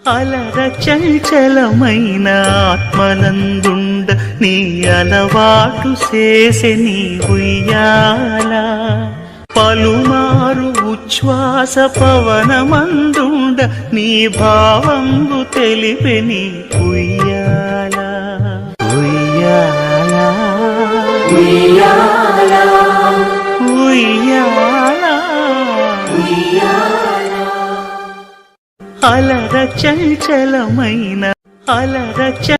అలర చంచలమైన ఆత్మనందుండ నీ అలవాటు చేసే నీ ఉయ్యాల పలుమారు ఉచ్ఛ్వాస పవనమందుండ నీ భావంబు తెలిపే నీ ఉయ్యాల ఉయ్యాల ఉయ్యాల ఉయ్యాల అలర చంచలమైన అలర